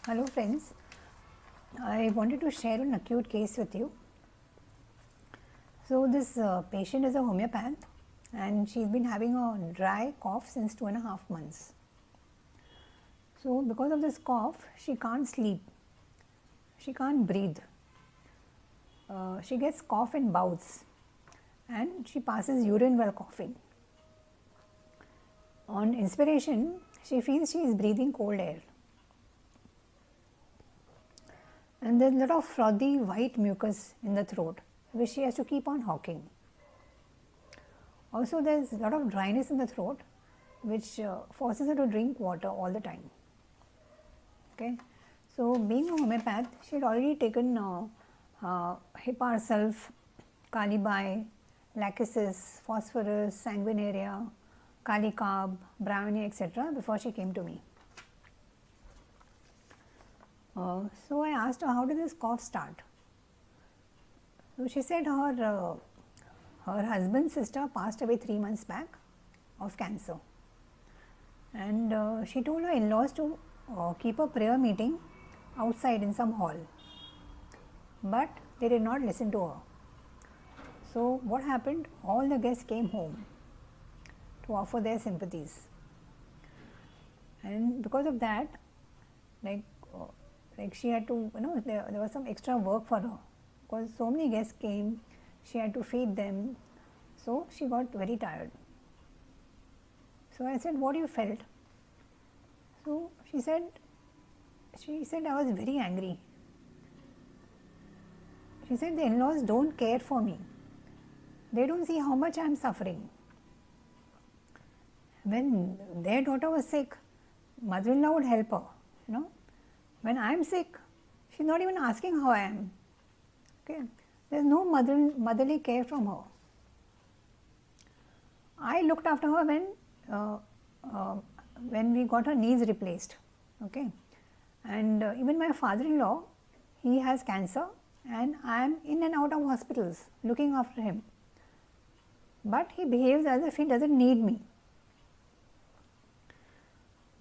Hello friends, I wanted to share an acute case with you. So this patient is a homeopath and she's been having a dry cough since 2.5 months. So because of this cough, she can't sleep, she can't breathe, she gets cough in bouts and she passes urine while coughing. On inspiration, she feels she is breathing cold air. And there is a lot of frothy white mucus in the throat which she has to keep on hawking. Also there is a lot of dryness in the throat which forces her to drink water all the time. Okay. So being a homeopath, she had already taken Hiparsulf, Kalibai, Lachesis, Phosphorus, Sanguinaria, Kalicarb, Brownie, etc. before she came to me. So I asked her, how did this cough start? So she said her husband's sister passed away 3 months back of cancer, and she told her in-laws to keep a prayer meeting outside in some hall, but they did not listen to her. So what happened? All the guests came home to offer their sympathies, and because of that, like she had to, there was some extra work for her because so many guests came, she had to feed them, so she got very tired. So I said, what you felt? So she said I was very angry. She said the in-laws don't care for me, they don't see how much I am suffering. When their daughter was sick, mother-in-law would help her, When I am sick, she is not even asking how I am. Okay, there is no motherly care from her. I looked after her when we got her knees replaced. Okay, and even my father-in-law, he has cancer, and I am in and out of hospitals looking after him. But he behaves as if he doesn't need me.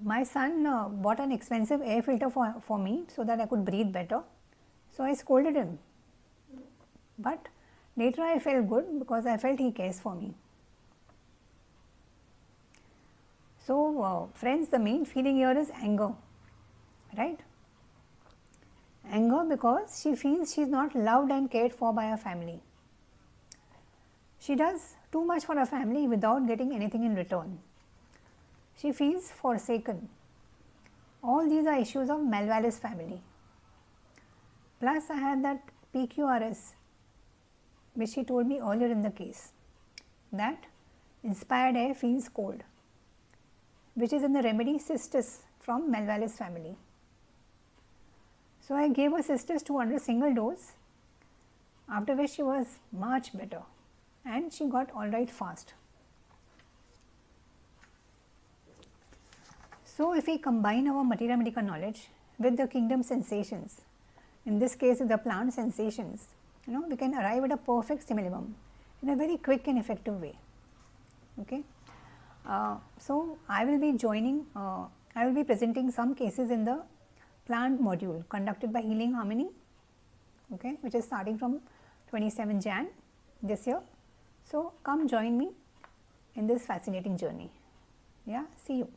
My son bought an expensive air filter for me so that I could breathe better. So I scolded him. But later I felt good because I felt he cares for me. So friends, the main feeling here is anger, right? Anger because she feels she is not loved and cared for by her family. She does too much for her family without getting anything in return. She feels forsaken. All these are issues of malvalous family. Plus I had that PQRS which she told me earlier in the case, that inspired air feels cold, which is in the remedy Cistus from malvalous family. So I gave her Cistus 200 single dose, after which she was much better and she got alright fast. So if we combine our materia medica knowledge with the kingdom sensations, in this case with the plant sensations, we can arrive at a perfect simillimum in a very quick and effective way. Okay. So I will be presenting some cases in the plant module conducted by Healing Harmony, okay, which is starting from 27 Jan this year. So come join me in this fascinating journey. Yeah, see you.